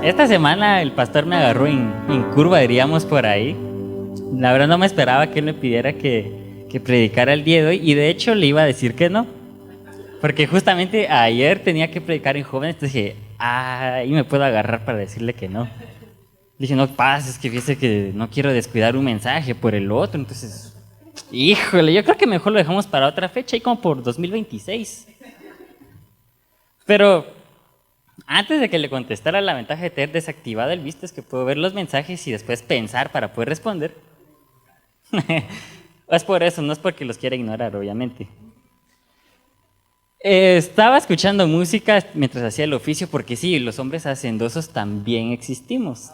Esta semana el pastor me agarró en curva, diríamos por ahí. La verdad no me esperaba que él me pidiera que predicara el día de hoy y de hecho le iba a decir que no. Porque justamente ayer tenía que predicar en jóvenes, entonces dije, ahí me puedo agarrar para decirle que no. Dije, no pasa, es que fíjese que no quiero descuidar un mensaje por el otro, entonces, híjole, yo creo que mejor lo dejamos para otra fecha, y como por 2026. Pero antes de que le contestara, la ventaja de tener desactivado el visto es que puedo ver los mensajes y después pensar para poder responder. Es por eso, no es porque los quiera ignorar, obviamente. Estaba escuchando música mientras hacía el oficio, porque sí, los hombres hacendosos también existimos.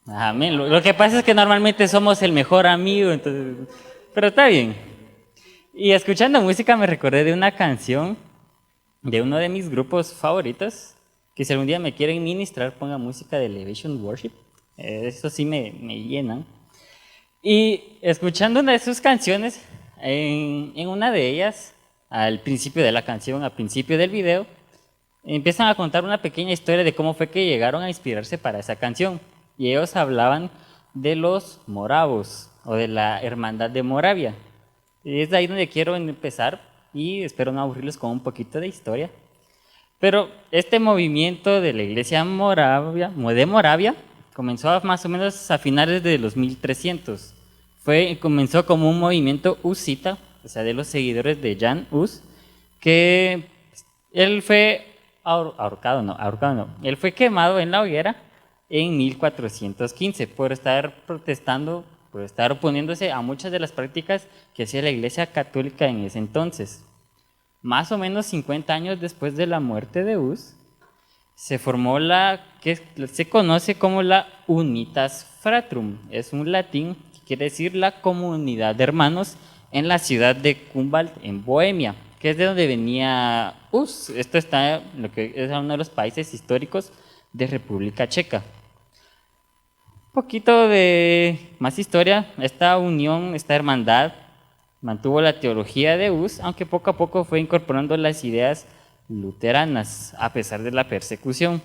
Amén. Lo que pasa es que normalmente somos el mejor amigo, entonces, pero está bien. Y escuchando música me recordé de una canción de uno de mis grupos favoritos, que si algún día me quieren ministrar, ponga música de Elevation Worship. Eso sí me llenan. Y escuchando una de sus canciones, en una de ellas, al principio de la canción, al principio del video, empiezan a contar una pequeña historia de cómo fue que llegaron a inspirarse para esa canción. Y ellos hablaban de los moravos o de la hermandad de Moravia. Y es de ahí donde quiero empezar y espero no aburrirlos con un poquito de historia. Pero este movimiento de la iglesia de Moravia comenzó más o menos a finales de los 1300. Comenzó como un movimiento husita, o sea, de los seguidores de Jan Hus, que él fue ahorcado no, él fue quemado en la hoguera en 1415 por estar protestando, por estar oponiéndose a muchas de las prácticas que hacía la iglesia católica en ese entonces. Más o menos 50 años después de la muerte de Hus, se formó la que se conoce como la Unitas Fratrum. Es un latín que quiere decir la comunidad de hermanos en la ciudad de Kumbal, en Bohemia, que es de donde venía Hus. Esto está en lo que es uno de los países históricos de República Checa. Un poquito de más historia. Esta unión, esta hermandad, mantuvo la teología de Hus, aunque poco a poco fue incorporando las ideas luteranas, a pesar de la persecución.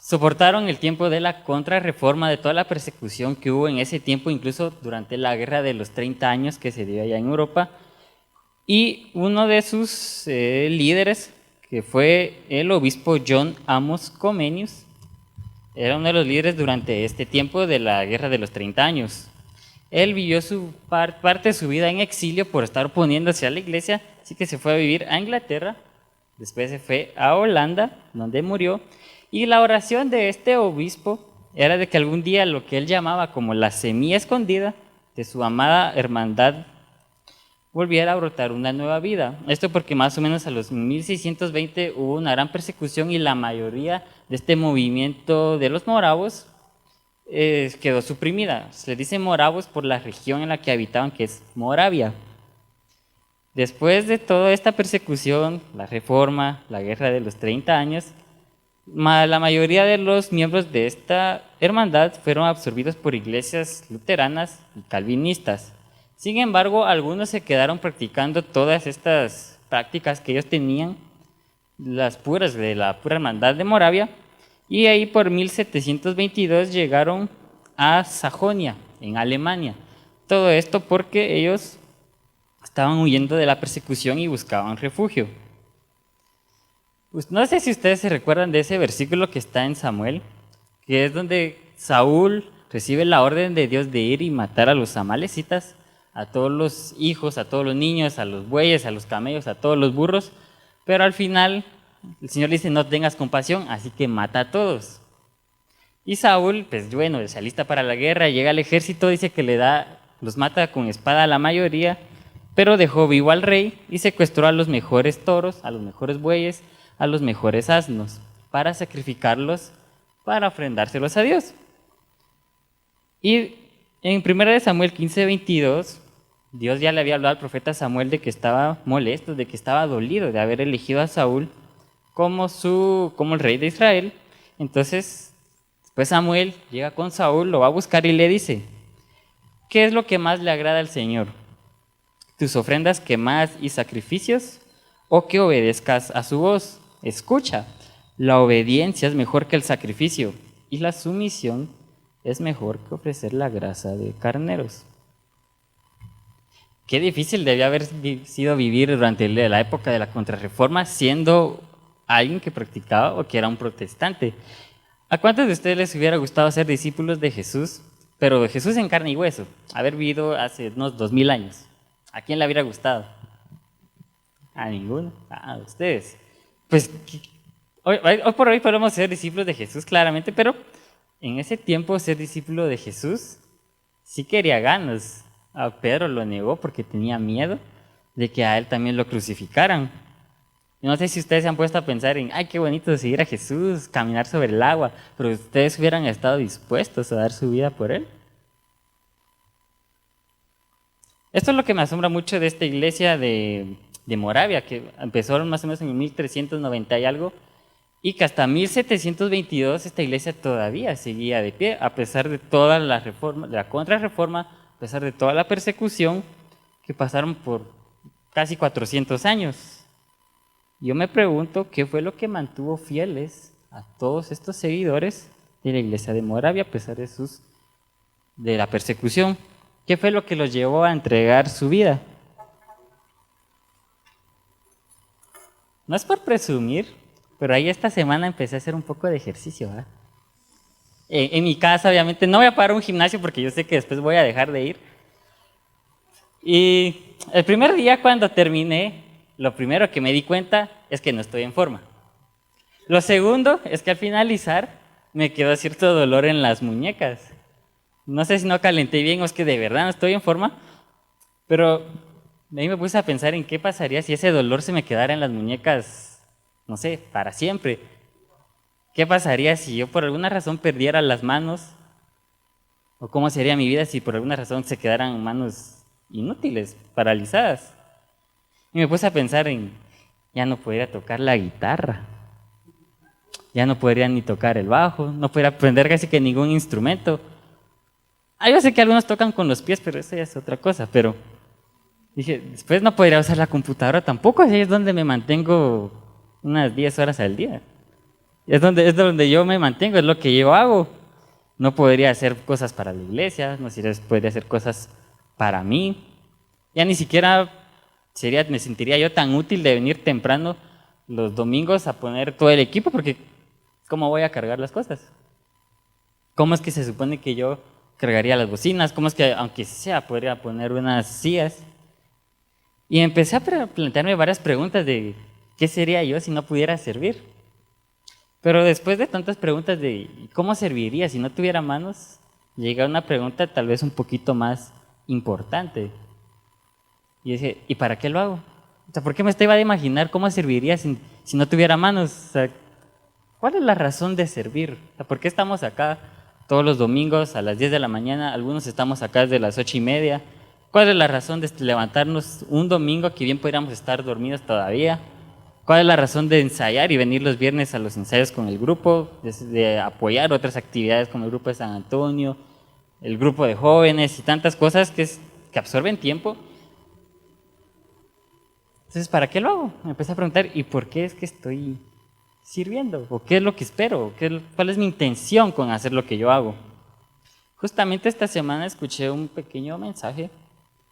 Soportaron el tiempo de la contrarreforma, de toda la persecución que hubo en ese tiempo, incluso durante la guerra de los 30 años que se dio allá en Europa. Y uno de sus líderes, que fue el obispo John Amos Comenius, era uno de los líderes durante este tiempo de la guerra de los 30 años. Él vivió parte de su vida en exilio por estar oponiéndose a la iglesia, así que se fue a vivir a Inglaterra, después se fue a Holanda, donde murió, y la oración de este obispo era de que algún día lo que él llamaba como la semilla escondida de su amada hermandad volviera a brotar una nueva vida. Esto porque más o menos a los 1620 hubo una gran persecución y la mayoría de este movimiento de los moravos quedó suprimida. Se le dice moravos por la región en la que habitaban, que es Moravia. Después de toda esta persecución, la reforma, la guerra de los 30 años, la mayoría de los miembros de esta hermandad fueron absorbidos por iglesias luteranas y calvinistas. Sin embargo, algunos se quedaron practicando todas estas prácticas que ellos tenían, las puras de la pura hermandad de Moravia, y ahí por 1722 llegaron a Sajonia, en Alemania. Todo esto porque ellos estaban huyendo de la persecución y buscaban refugio. Pues no sé si ustedes se recuerdan de ese versículo que está en Samuel, que es donde Saúl recibe la orden de Dios de ir y matar a los amalecitas, a todos los hijos, a todos los niños, a los bueyes, a los camellos, a todos los burros, pero al final el Señor le dice, no tengas compasión, así que mata a todos. Y Saúl, pues bueno, se alista para la guerra, llega al ejército, dice que los mata con espada a la mayoría, pero dejó vivo al rey y secuestró a los mejores toros, a los mejores bueyes, a los mejores asnos, para sacrificarlos, para ofrendárselos a Dios. Y en 1 Samuel 15:22, Dios ya le había hablado al profeta Samuel de que estaba molesto, de que estaba dolido de haber elegido a Saúl como el rey de Israel. Entonces, después Samuel llega con Saúl, lo va a buscar y le dice, ¿qué es lo que más le agrada al Señor? ¿Tus ofrendas quemadas y sacrificios? ¿O que obedezcas a su voz? Escucha, La obediencia es mejor que el sacrificio y la sumisión es mejor que ofrecer la grasa de carneros. Qué difícil debía haber sido vivir durante la época de la Contrarreforma siendo alguien que practicaba o que era un protestante. ¿A cuántos de ustedes les hubiera gustado ser discípulos de Jesús, pero de Jesús en carne y hueso, haber vivido hace unos 2000 años? ¿A quién le hubiera gustado? A ninguno. A ustedes. Pues hoy por hoy podemos ser discípulos de Jesús claramente, pero en ese tiempo ser discípulo de Jesús sí quería ganas. A Pedro lo negó porque tenía miedo de que a él también lo crucificaran. No sé si ustedes se han puesto a pensar en, ay, qué bonito seguir a Jesús, caminar sobre el agua, pero ustedes hubieran estado dispuestos a dar su vida por él. Esto es lo que me asombra mucho de esta iglesia de Moravia, que empezó más o menos en 1390 y algo, y que hasta 1722 esta iglesia todavía seguía de pie, a pesar de toda la reforma, de la contrarreforma, a pesar de toda la persecución que pasaron por casi 400 años. Yo me pregunto qué fue lo que mantuvo fieles a todos estos seguidores de la iglesia de Moravia a pesar de la persecución. ¿Qué fue lo que los llevó a entregar su vida? No es por presumir, pero ahí esta semana empecé a hacer un poco de ejercicio. En mi casa, obviamente, no voy a pagar un gimnasio porque yo sé que después voy a dejar de ir. Y el primer día cuando terminé, lo primero que me di cuenta es que no estoy en forma. Lo segundo es que al finalizar me quedó cierto dolor en las muñecas. No sé si no calenté bien o es que de verdad no estoy en forma, pero ahí me puse a pensar en qué pasaría si ese dolor se me quedara en las muñecas, no sé, para siempre. ¿Qué pasaría si yo por alguna razón perdiera las manos? ¿O cómo sería mi vida si por alguna razón se quedaran manos inútiles, paralizadas? Y me puse a pensar en, ya no podría tocar la guitarra, ya no podría ni tocar el bajo, no podría aprender casi que ningún instrumento. Yo sé que algunos tocan con los pies, pero eso ya es otra cosa. Pero dije, después no podría usar la computadora tampoco, ahí es donde me mantengo unas 10 horas al día. Es donde yo me mantengo, es lo que yo hago. No podría hacer cosas para la iglesia, no podría hacer cosas para mí. Ya ni siquiera me sentiría yo tan útil de venir temprano los domingos a poner todo el equipo, porque ¿cómo voy a cargar las cosas? ¿Cómo es que se supone que yo cargaría las bocinas? ¿Cómo es que, aunque sea, podría poner unas sillas? Y empecé a plantearme varias preguntas de qué sería yo si no pudiera servir. Pero después de tantas preguntas de cómo serviría si no tuviera manos, llega una pregunta tal vez un poquito más importante. Y dije, ¿y para qué lo hago? O sea, ¿por qué me iba a imaginar cómo serviría si no tuviera manos? O sea, ¿cuál es la razón de servir? O sea, ¿por qué estamos acá todos los domingos a las 10 de la mañana? Algunos estamos acá desde las 8:30. ¿Cuál es la razón de levantarnos un domingo que bien podríamos estar dormidos todavía? ¿Cuál es la razón de ensayar y venir los viernes a los ensayos con el grupo? De apoyar otras actividades como el grupo de San Antonio, el grupo de jóvenes y tantas cosas que absorben tiempo. Entonces, ¿para qué lo hago? Me empecé a preguntar, ¿y por qué es que estoy sirviendo? ¿O qué es lo que espero? ¿Cuál es mi intención con hacer lo que yo hago? Justamente esta semana escuché un pequeño mensaje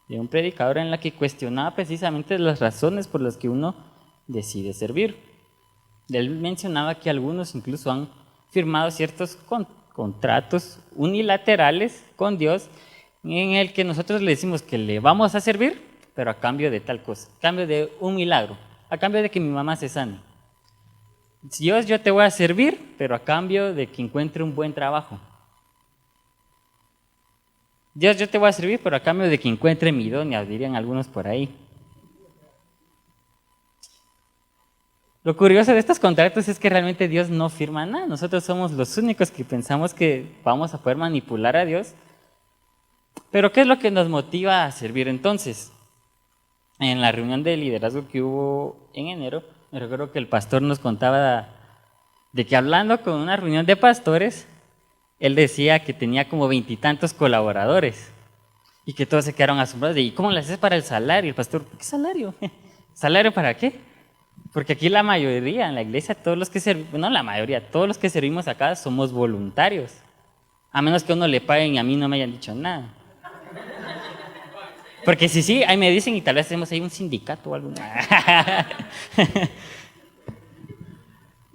de un predicador en la que cuestionaba precisamente las razones por las que uno decide servir. Él mencionaba que algunos incluso han firmado ciertos contratos unilaterales con Dios en el que nosotros le decimos que le vamos a servir, pero a cambio de tal cosa, a cambio de un milagro, a cambio de que mi mamá se sane. Dios, yo te voy a servir, pero a cambio de que encuentre un buen trabajo. Dios, yo te voy a servir, pero a cambio de que encuentre mi idónea, dirían algunos por ahí. Lo curioso de estos contratos es que realmente Dios no firma nada. Nosotros somos los únicos que pensamos que vamos a poder manipular a Dios. Pero ¿qué es lo que nos motiva a servir entonces? En la reunión de liderazgo que hubo en enero, me recuerdo que el pastor nos contaba de que hablando con una reunión de pastores, él decía que tenía como 20 y tantos colaboradores y que todos se quedaron asombrados de ¿y cómo le haces para el salario? El pastor, ¿qué salario? ¿Salario para qué? Porque aquí la mayoría, en la iglesia, todos los que servimos, no la mayoría, todos los que servimos acá somos voluntarios. A menos que a uno le paguen y a mí no me hayan dicho nada. Porque si sí, ahí me dicen y tal vez hacemos ahí un sindicato o algo.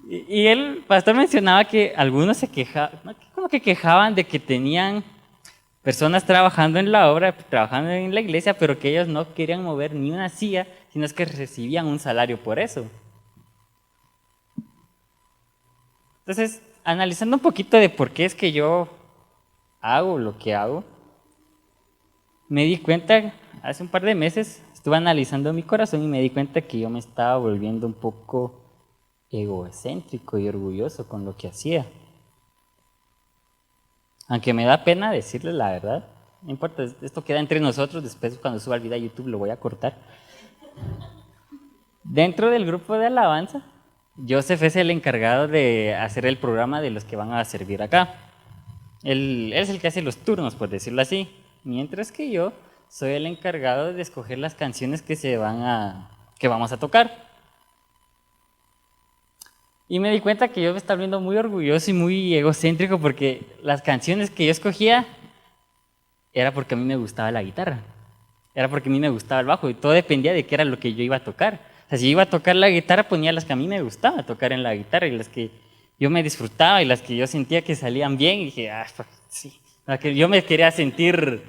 Y el pastor mencionaba que algunos se quejaban, ¿no? Como que quejaban de que tenían personas trabajando en la obra, trabajando en la iglesia, pero que ellos no querían mover ni una silla, sino es que recibían un salario por eso. Entonces, analizando un poquito de por qué es que yo hago lo que hago, me di cuenta, hace un par de meses, estuve analizando mi corazón y me di cuenta que yo me estaba volviendo un poco egocéntrico y orgulloso con lo que hacía. Aunque me da pena decirles la verdad, no importa, esto queda entre nosotros, después cuando suba el video a YouTube lo voy a cortar. Dentro del grupo de alabanza, Joseph es el encargado de hacer el programa de los que van a servir acá. Él es el que hace los turnos, por decirlo así, mientras que yo soy el encargado de escoger las canciones que vamos a tocar. Y me di cuenta que yo me estaba viendo muy orgulloso y muy egocéntrico porque las canciones que yo escogía era porque a mí me gustaba la guitarra, era porque a mí me gustaba el bajo y todo dependía de qué era lo que yo iba a tocar. O sea, si yo iba a tocar la guitarra ponía las que a mí me gustaba tocar en la guitarra y las que yo me disfrutaba y las que yo sentía que salían bien y dije, pues sí, que yo me quería sentir,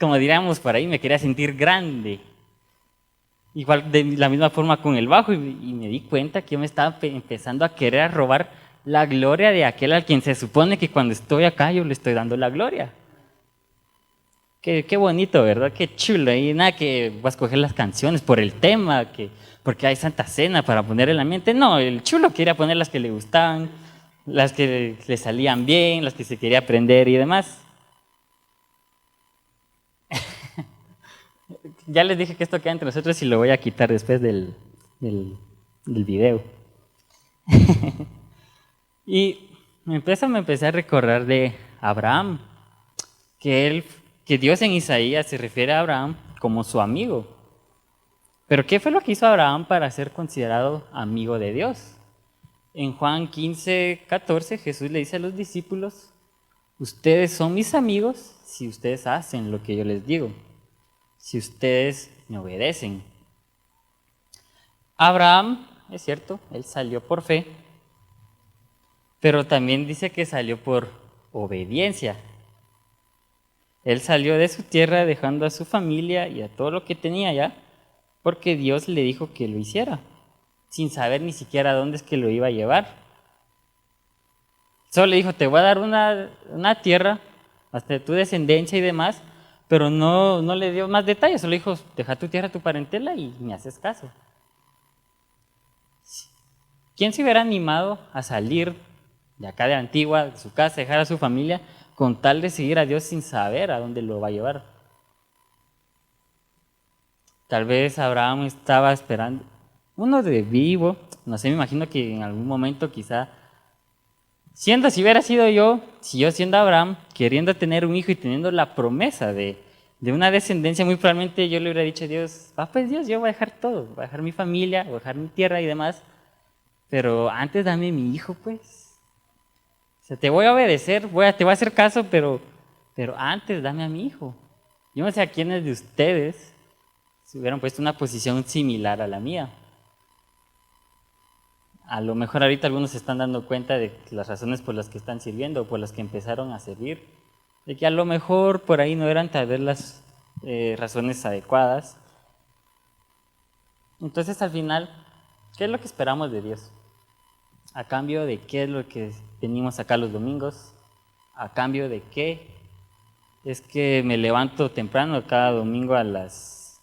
como diríamos por ahí, me quería sentir grande. Igual de la misma forma con el bajo y me di cuenta que yo me estaba empezando a querer robar la gloria de aquel al quien se supone que cuando estoy acá yo le estoy dando la gloria. Qué bonito, ¿verdad? Qué chulo. Y nada que voy a escoger las canciones por el tema, porque hay Santa Cena para poner en la mente. No, el chulo quería poner las que le gustaban, las que le salían bien, las que se quería aprender y demás. Ya les dije que esto queda entre nosotros y lo voy a quitar después del video. Y me empecé a recordar de Abraham, que Dios en Isaías se refiere a Abraham como su amigo. Pero ¿qué fue lo que hizo Abraham para ser considerado amigo de Dios? En Juan 15:14 Jesús le dice a los discípulos, ustedes son mis amigos si ustedes hacen lo que yo les digo, si ustedes me obedecen. Abraham, es cierto, él salió por fe, pero también dice que salió por obediencia. Él salió de su tierra dejando a su familia y a todo lo que tenía allá, porque Dios le dijo que lo hiciera, sin saber ni siquiera dónde es que lo iba a llevar. Solo le dijo, te voy a dar una tierra, hasta tu descendencia y demás, pero no le dio más detalles, solo dijo, deja tu tierra, tu parentela y me haces caso. ¿Quién se hubiera animado a salir de acá de Antigua, de su casa, dejar a su familia, con tal de seguir a Dios sin saber a dónde lo va a llevar? Tal vez Abraham estaba esperando, uno de vivo, no sé, me imagino que en algún momento quizá, si hubiera sido yo, si yo siendo Abraham, queriendo tener un hijo y teniendo la promesa de una descendencia, muy probablemente yo le hubiera dicho a Dios, pues Dios, yo voy a dejar todo, voy a dejar mi familia, voy a dejar mi tierra y demás, pero antes dame mi hijo, pues. O sea, te voy a obedecer, te voy a hacer caso, pero antes dame a mi hijo. Yo no sé a quiénes de ustedes se hubieran puesto una posición similar a la mía. A lo mejor ahorita algunos se están dando cuenta de las razones por las que están sirviendo o por las que empezaron a servir, de que a lo mejor por ahí no eran tal vez las razones adecuadas. Entonces al final, ¿qué es lo que esperamos de Dios? ¿A cambio de qué es lo que venimos acá los domingos? ¿A cambio de qué es que me levanto temprano cada domingo a las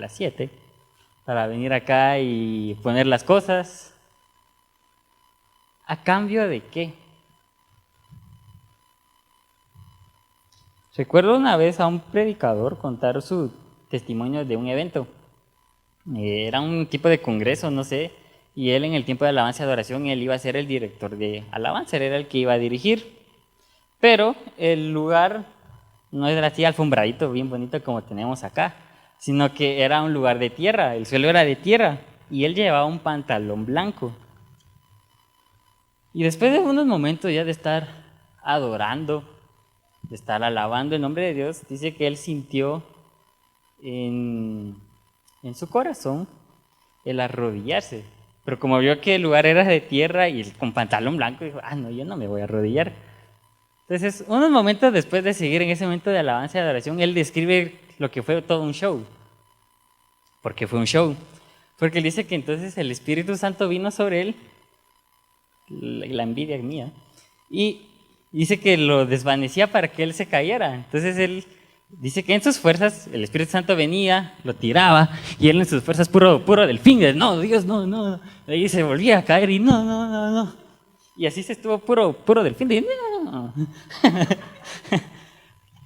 7 para venir acá y poner las cosas? ¿A cambio de qué? Recuerdo una vez a un predicador contar su testimonio de un evento. Era un tipo de congreso, no sé, y él en el tiempo de alabanza y adoración, él iba a ser el director de alabanza, él era el que iba a dirigir. Pero el lugar no era así alfombradito, bien bonito como tenemos acá, sino que era un lugar de tierra, el suelo era de tierra. y él llevaba un pantalón blanco. Y después de unos momentos ya de estar adorando, de estar alabando el nombre de Dios, dice que él sintió en su corazón el arrodillarse. Pero como vio que el lugar era de tierra y con pantalón blanco, dijo, no, yo no me voy a arrodillar. Entonces, unos momentos después de seguir en ese momento de alabanza y adoración, él describe lo que fue todo un show. ¿Por qué fue un show? Porque él dice que entonces el Espíritu Santo vino sobre él, la envidia es mía, y dice que lo desvanecía para que él se cayera. Entonces él dice que en sus fuerzas el Espíritu Santo venía, lo tiraba, y él en sus fuerzas puro delfín, no, Dios, no. Ahí se volvía a caer y no. Y así se estuvo puro delfín, de no.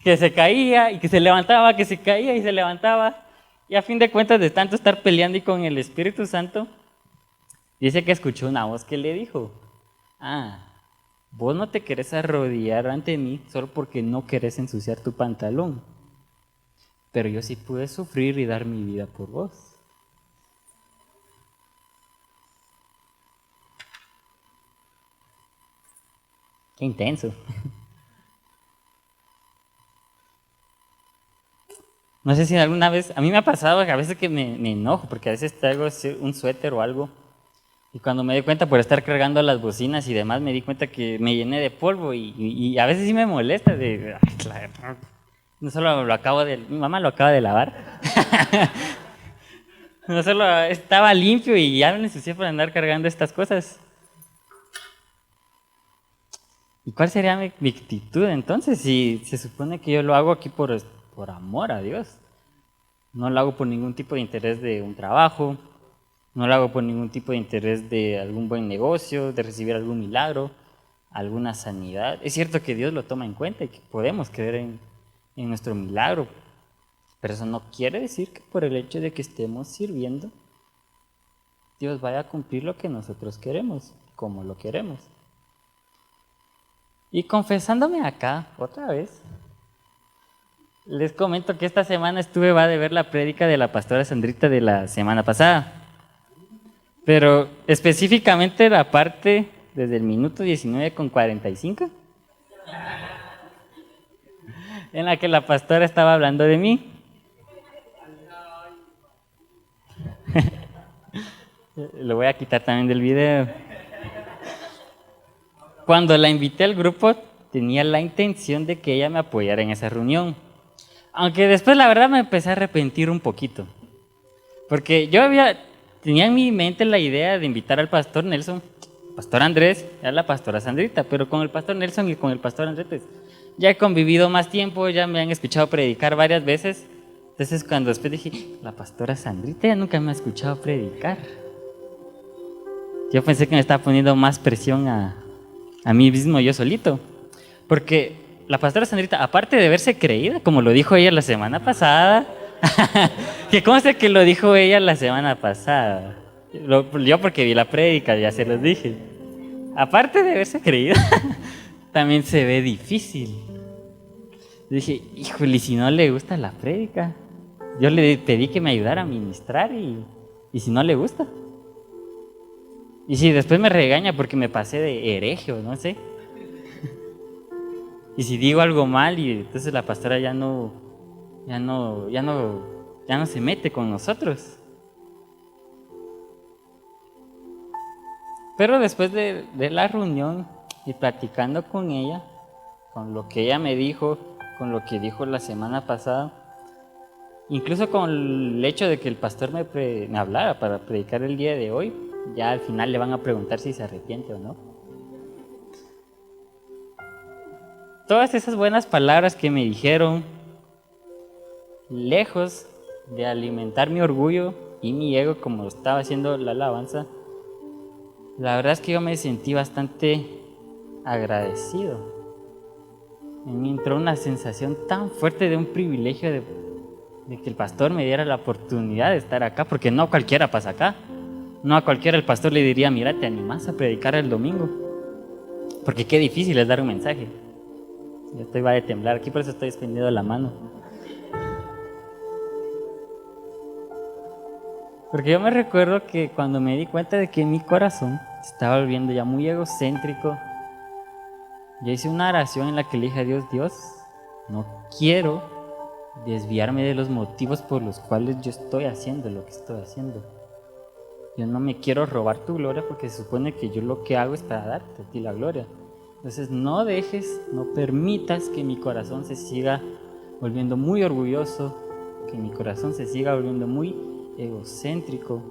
Que se caía y que se levantaba, que se caía y se levantaba. Y a fin de cuentas, de tanto estar peleando y con el Espíritu Santo, dice que escuchó una voz que le dijo, vos no te querés arrodillar ante mí solo porque no querés ensuciar tu pantalón, pero yo sí pude sufrir y dar mi vida por vos. Qué intenso. No sé si alguna vez, a mí me ha pasado que a veces que me enojo, porque a veces traigo un suéter o algo, y cuando me di cuenta por estar cargando las bocinas y demás, me di cuenta que me llené de polvo y a veces sí me molesta. No solo mi mamá lo acaba de lavar. No solo estaba limpio y ya me ensucié por andar cargando estas cosas. ¿Y cuál sería mi actitud entonces? Si se supone que yo lo hago aquí por amor a Dios. No lo hago por ningún tipo de interés de un trabajo. No lo hago por ningún tipo de interés de algún buen negocio, de recibir algún milagro, alguna sanidad. Es cierto que Dios lo toma en cuenta y que podemos creer en nuestro milagro, pero eso no quiere decir que por el hecho de que estemos sirviendo, Dios vaya a cumplir lo que nosotros queremos, como lo queremos. Y confesándome acá, otra vez, les comento que esta semana va de ver la prédica de la pastora Sandrita de la semana pasada. Pero específicamente la parte desde el minuto 19:45, en la que la pastora estaba hablando de mí. Lo voy a quitar también del video. Cuando la invité al grupo, tenía la intención de que ella me apoyara en esa reunión. Aunque después la verdad me empecé a arrepentir un poquito. Porque tenía en mi mente la idea de invitar al pastor Nelson, pastor Andrés y a la pastora Sandrita, pero con el pastor Nelson y con el pastor Andrés pues, ya he convivido más tiempo, ya me han escuchado predicar varias veces. Entonces cuando después dije, la pastora Sandrita ya nunca me ha escuchado predicar. Yo pensé que me estaba poniendo más presión a mí mismo, yo solito. Porque la pastora Sandrita, aparte de verse creída, como lo dijo ella la semana pasada, que conste que lo dijo ella la semana pasada. Yo porque vi la prédica, ya se los dije. Aparte de verse creída, también se ve difícil. Dije, híjole, si no le gusta la prédica. Yo le pedí que me ayudara a ministrar y si no le gusta. Y si después me regaña porque me pasé de heregio, no sé. Y si digo algo mal y entonces la pastora ya no se mete con nosotros. Pero después de la reunión y platicando con ella, con lo que ella me dijo, con lo que dijo la semana pasada, incluso con el hecho de que el pastor me hablara para predicar el día de hoy, ya al final le van a preguntar si se arrepiente o no. Todas esas buenas palabras que me dijeron, lejos de alimentar mi orgullo y mi ego como estaba haciendo la alabanza, la verdad es que yo me sentí bastante agradecido. Me entró una sensación tan fuerte de un privilegio de que el pastor me diera la oportunidad de estar acá, porque no cualquiera pasa acá. No a cualquiera el pastor le diría, mira, ¿te animás a predicar el domingo? Porque qué difícil es dar un mensaje. Yo va a temblar aquí, por eso estoy extendiendo la mano. Porque yo me recuerdo que cuando me di cuenta de que mi corazón se estaba volviendo ya muy egocéntrico, yo hice una oración en la que le dije a Dios, Dios, no quiero desviarme de los motivos por los cuales yo estoy haciendo lo que estoy haciendo. Yo no me quiero robar tu gloria porque se supone que yo lo que hago es para darte a ti la gloria. Entonces no dejes, no permitas que mi corazón se siga volviendo muy orgulloso, que mi corazón se siga volviendo muy egocéntrico.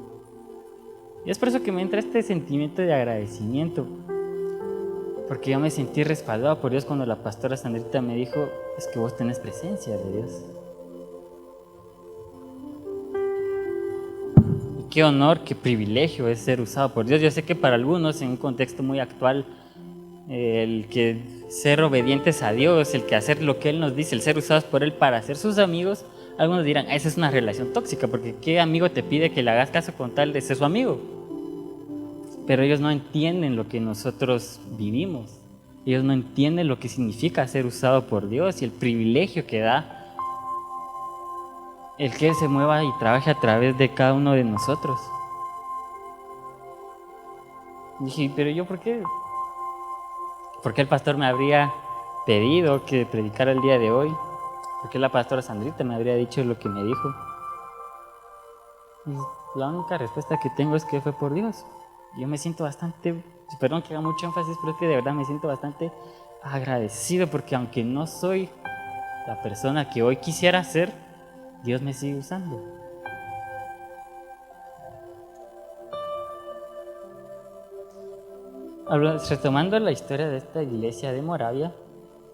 Y es por eso que me entra este sentimiento de agradecimiento, porque yo me sentí respaldado por Dios cuando la pastora Sandrita me dijo, es que vos tenés presencia de Dios. Y qué honor, qué privilegio es ser usado por Dios. Yo sé que para algunos, en un contexto muy actual, el que ser obedientes a Dios, el que hacer lo que Él nos dice, el ser usados por Él para ser sus amigos, algunos dirán, esa es una relación tóxica, porque ¿qué amigo te pide que le hagas caso con tal de ser su amigo? Pero ellos no entienden lo que nosotros vivimos. Ellos no entienden lo que significa ser usado por Dios y el privilegio que da el que Él se mueva y trabaje a través de cada uno de nosotros. Y dije, pero yo, ¿por qué? ¿Por qué el pastor me habría pedido que predicara el día de hoy? ¿Por qué la pastora Sandrita me habría dicho lo que me dijo? Y la única respuesta que tengo es que fue por Dios. Yo me siento bastante, perdón que haga mucho énfasis, pero es que de verdad me siento bastante agradecido porque aunque no soy la persona que hoy quisiera ser, Dios me sigue usando. Retomando la historia de esta iglesia de Moravia,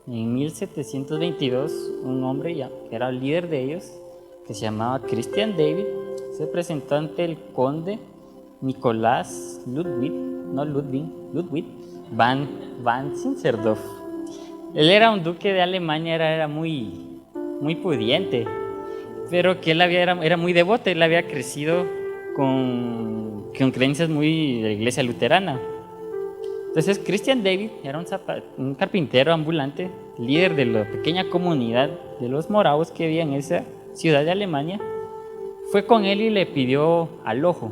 en 1722 un hombre que era el líder de ellos, que se llamaba Christian David, se presentó ante el conde Nicolás Ludwig van Zinzendorf. Él era un duque de Alemania, era muy pudiente, pero que él era muy devoto. Él había crecido con creencias muy de la iglesia luterana. Entonces Christian David era un carpintero ambulante, líder de la pequeña comunidad de los moravos que había en esa ciudad de Alemania. Fue con él y le pidió alojo,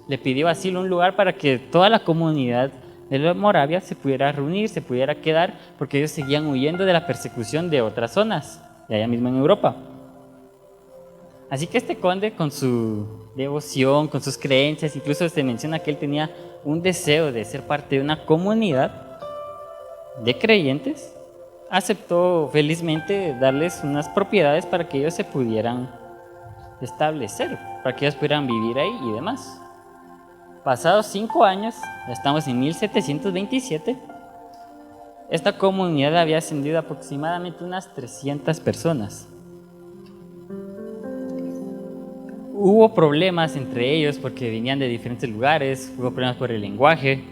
le pidió asilo, un lugar para que toda la comunidad de Moravia se pudiera reunir, se pudiera quedar, porque ellos seguían huyendo de la persecución de otras zonas, de allá mismo en Europa. Así que este conde, con su devoción, con sus creencias, incluso se menciona que él tenía un deseo de ser parte de una comunidad de creyentes, aceptó felizmente darles unas propiedades para que ellos se pudieran establecer, para que ellos pudieran vivir ahí y demás. Pasados 5 años, ya estamos en 1727, esta comunidad había ascendido aproximadamente unas 300 personas. Hubo problemas entre ellos porque venían de diferentes lugares, hubo problemas por el lenguaje,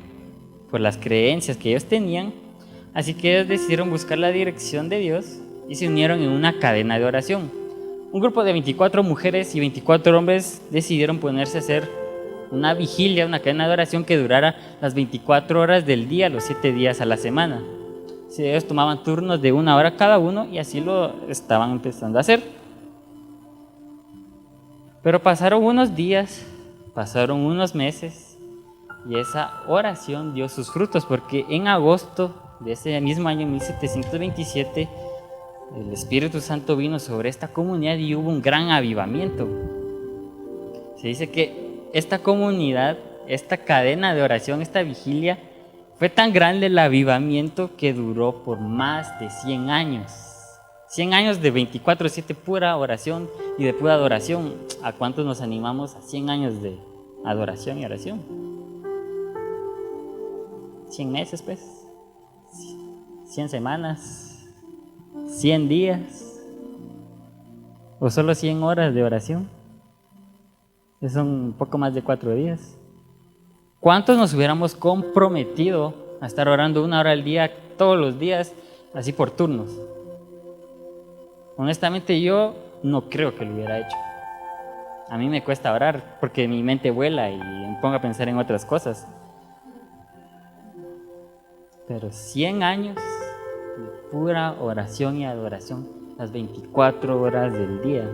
por las creencias que ellos tenían, así que ellos decidieron buscar la dirección de Dios y se unieron en una cadena de oración. Un grupo de 24 mujeres y 24 hombres decidieron ponerse a hacer una vigilia, una cadena de oración que durara las 24 horas del día, los 7 días a la semana. Ellos tomaban turnos de 1 hora cada uno y así lo estaban empezando a hacer. Pero pasaron unos días, pasaron unos meses y esa oración dio sus frutos, porque en agosto de ese mismo año, 1727, el Espíritu Santo vino sobre esta comunidad y hubo un gran avivamiento. Se dice que esta comunidad, esta cadena de oración, esta vigilia, fue tan grande el avivamiento que duró por más de 100 años. 100 años de 24/7 pura oración y de pura adoración. ¿A cuántos nos animamos a 100 años de adoración y oración? 100 meses, pues. 100 semanas. 100 días. O solo 100 horas de oración. Eso son un poco más de 4 días. ¿Cuántos nos hubiéramos comprometido a estar orando 1 hora al día, todos los días, así por turnos? Honestamente yo no creo que lo hubiera hecho. A mí me cuesta orar porque mi mente vuela y me pongo a pensar en otras cosas. Pero 100 años de pura oración y adoración, las 24 horas del día.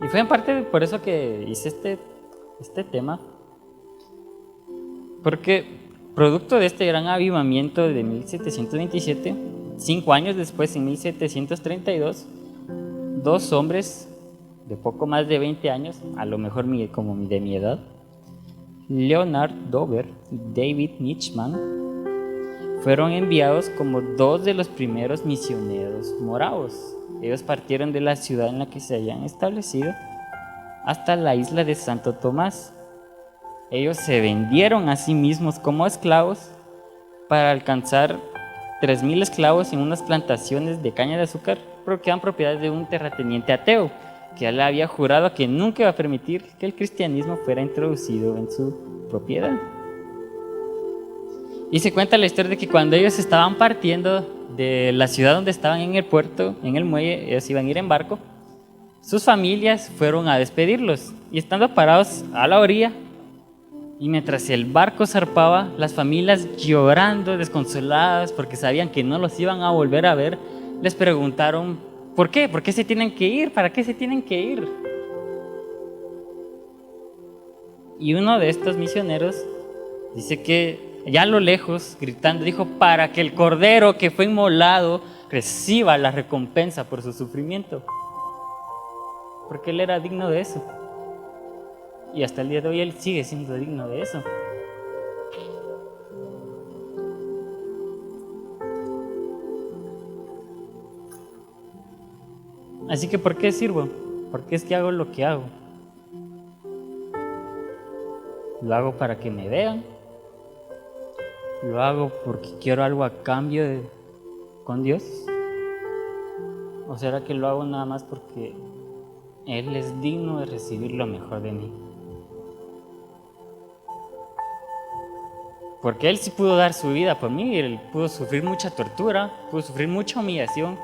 Y fue en parte por eso que hice este tema, porque producto de este gran avivamiento de 1727, 5 años después, en 1732, dos hombres de poco más de 20 años, a lo mejor como de mi edad, Leonard Dover y David Nichman, fueron enviados como dos de los primeros misioneros moravos. Ellos partieron de la ciudad en la que se habían establecido hasta la isla de Santo Tomás. Ellos se vendieron a sí mismos como esclavos para alcanzar 3,000 esclavos en unas plantaciones de caña de azúcar, pero que eran propiedades de un terrateniente ateo, que él había jurado que nunca iba a permitir que el cristianismo fuera introducido en su propiedad. Y se cuenta la historia de que cuando ellos estaban partiendo de la ciudad donde estaban en el puerto, en el muelle, ellos iban a ir en barco, sus familias fueron a despedirlos, y estando parados a la orilla, y mientras el barco zarpaba, las familias llorando, desconsoladas, porque sabían que no los iban a volver a ver, les preguntaron, ¿por qué? ¿Por qué se tienen que ir? ¿Para qué se tienen que ir? Y uno de estos misioneros dice que ya a lo lejos, gritando, dijo, para que el cordero que fue inmolado reciba la recompensa por su sufrimiento. Porque él era digno de eso. Y hasta el día de hoy él sigue siendo digno de eso. Así que ¿por qué sirvo? ¿Por qué es que hago lo que hago? ¿Lo hago para que me vean? ¿Lo hago porque quiero algo a cambio con Dios? ¿O será que lo hago nada más porque Él es digno de recibir lo mejor de mí? Porque Él sí pudo dar su vida por mí, Él pudo sufrir mucha tortura, pudo sufrir mucha humillación.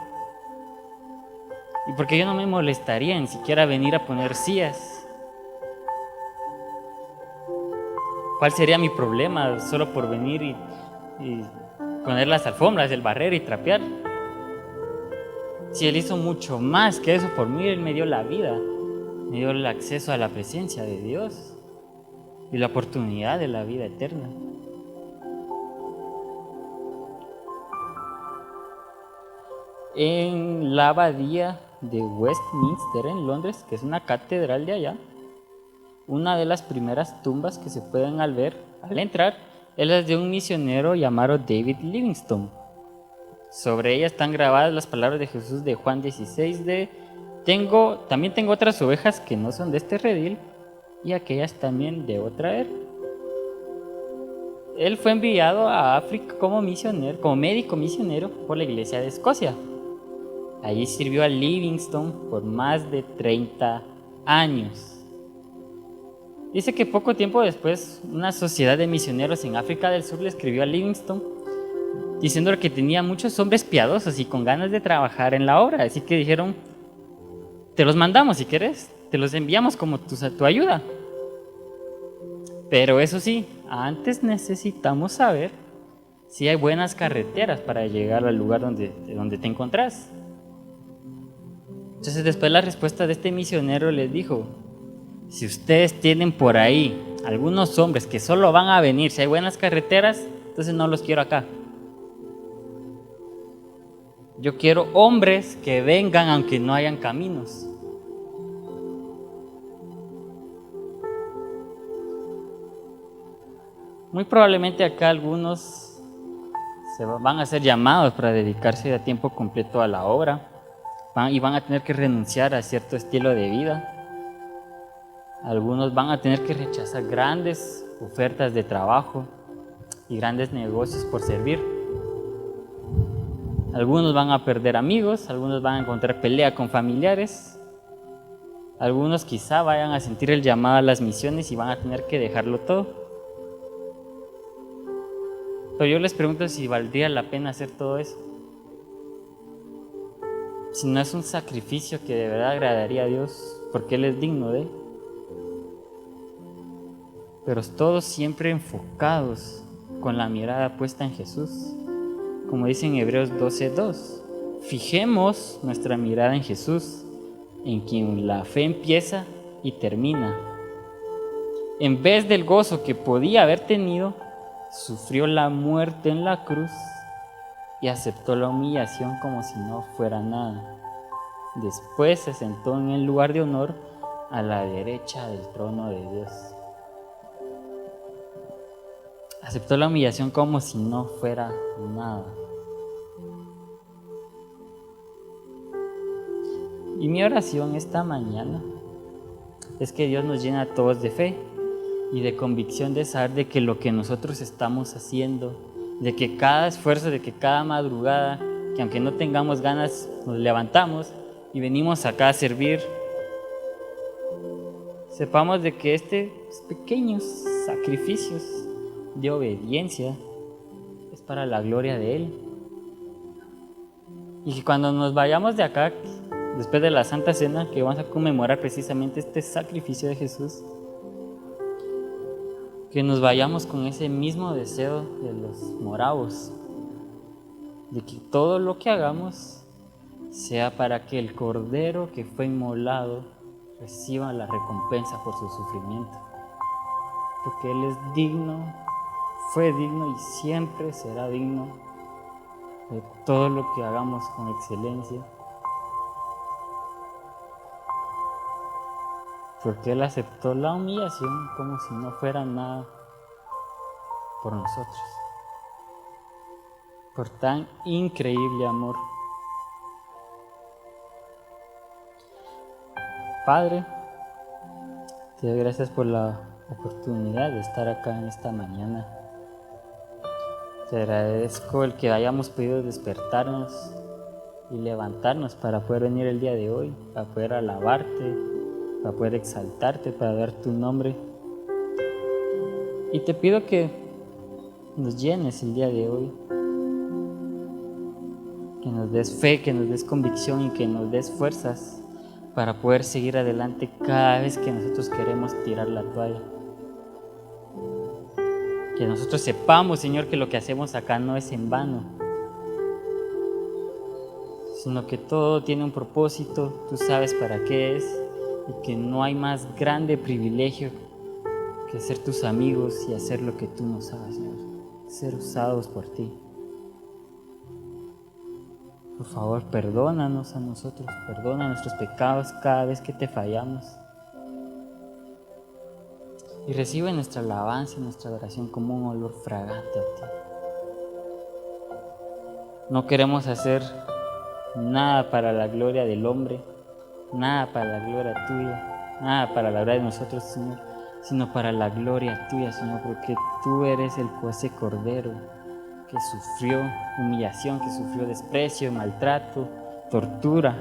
¿Y porque yo no me molestaría ni siquiera venir a poner sillas? ¿Cuál sería mi problema solo por venir y poner las alfombras, el barrer y trapear? Si Él hizo mucho más que eso por mí, Él me dio la vida, me dio el acceso a la presencia de Dios y la oportunidad de la vida eterna. En la abadía de Westminster en Londres, que es una catedral de allá, una de las primeras tumbas que se pueden ver al entrar es la de un misionero llamado David Livingstone. Sobre ella están grabadas las palabras de Jesús de Juan 16 también tengo otras ovejas que no son de este redil y aquellas también debo traer. Él fue enviado a África como misionero, como médico misionero por la iglesia de Escocia. Allí sirvió a Livingstone por más de 30 años. Dice que poco tiempo después, una sociedad de misioneros en África del Sur le escribió a Livingstone diciendo que tenía muchos hombres piadosos y con ganas de trabajar en la obra. Así que dijeron, te los mandamos si quieres, te los enviamos como tu ayuda. Pero eso sí, antes necesitamos saber si hay buenas carreteras para llegar al lugar donde te encontrás. Entonces después la respuesta de este misionero les dijo, si ustedes tienen por ahí algunos hombres que solo van a venir si hay buenas carreteras, entonces no los quiero acá. Yo quiero hombres que vengan aunque no hayan caminos. Muy probablemente acá algunos van a ser llamados para dedicarse a tiempo completo a la obra y van a tener que renunciar a cierto estilo de vida. Algunos van a tener que rechazar grandes ofertas de trabajo y grandes negocios por servir. Algunos van a perder amigos, algunos van a encontrar pelea con familiares, algunos quizá vayan a sentir el llamado a las misiones y van a tener que dejarlo todo. Pero yo les pregunto si valdría la pena hacer todo eso. Si no es un sacrificio que de verdad agradaría a Dios, porque Él es digno de. Pero todos siempre enfocados con la mirada puesta en Jesús. Como dice en Hebreos 12:2, fijemos nuestra mirada en Jesús, en quien la fe empieza y termina. En vez del gozo que podía haber tenido, sufrió la muerte en la cruz y aceptó la humillación como si no fuera nada. Después se sentó en el lugar de honor a la derecha del trono de Dios. Aceptó la humillación como si no fuera nada. Y mi oración esta mañana es que Dios nos llene a todos de fe y de convicción de saber de que lo que nosotros estamos haciendo, de que cada esfuerzo, de que cada madrugada, que aunque no tengamos ganas, nos levantamos y venimos acá a servir, sepamos de que estos pequeños sacrificios de obediencia es para la gloria de Él. Y que cuando nos vayamos de acá, después de la Santa Cena, que vamos a conmemorar precisamente este sacrificio de Jesús, que nos vayamos con ese mismo deseo de los moravos, de que todo lo que hagamos sea para que el Cordero que fue inmolado reciba la recompensa por su sufrimiento, porque Él es digno, fue digno y siempre será digno de todo lo que hagamos con excelencia, porque Él aceptó la humillación como si no fuera nada por nosotros, por tan increíble amor. Padre, te doy gracias por la oportunidad de estar acá en esta mañana. Te agradezco el que hayamos podido despertarnos y levantarnos para poder venir el día de hoy, para poder alabarte, para poder exaltarte, para dar tu nombre. Y te pido que nos llenes el día de hoy, que nos des fe, que nos des convicción y que nos des fuerzas para poder seguir adelante cada vez que nosotros queremos tirar la toalla. Que nosotros sepamos, Señor, que lo que hacemos acá no es en vano, sino que todo tiene un propósito, tú sabes para qué es, y que no hay más grande privilegio que ser tus amigos y hacer lo que tú nos hagas, Señor, ser usados por ti. Por favor, perdónanos a nosotros, perdona nuestros pecados cada vez que te fallamos. Y recibe nuestra alabanza y nuestra adoración como un olor fragante a ti. No queremos hacer nada para la gloria del hombre, nada para la gloria tuya, nada para la gloria de nosotros, Señor, sino para la gloria tuya, Señor, porque tú eres el ese Cordero que sufrió humillación, que sufrió desprecio, maltrato, tortura,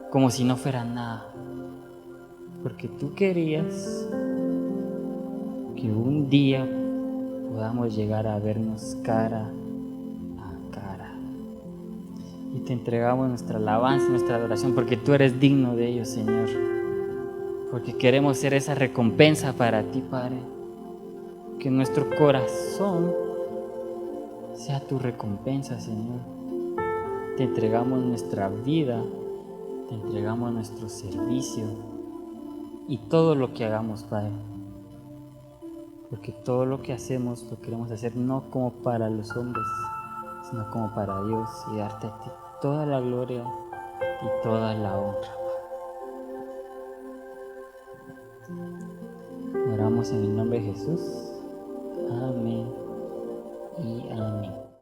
como si no fuera nada. Porque tú querías que un día podamos llegar a vernos cara a cara. Y te entregamos nuestra alabanza y nuestra adoración, porque tú eres digno de ello, Señor. Porque queremos ser esa recompensa para ti, Padre. Que nuestro corazón sea tu recompensa, Señor. Te entregamos nuestra vida, te entregamos nuestro servicio y todo lo que hagamos, Padre. Porque todo lo que hacemos lo queremos hacer no como para los hombres, sino como para Dios, y darte a ti toda la gloria y toda la honra. Oramos en el nombre de Jesús. Amén y amén.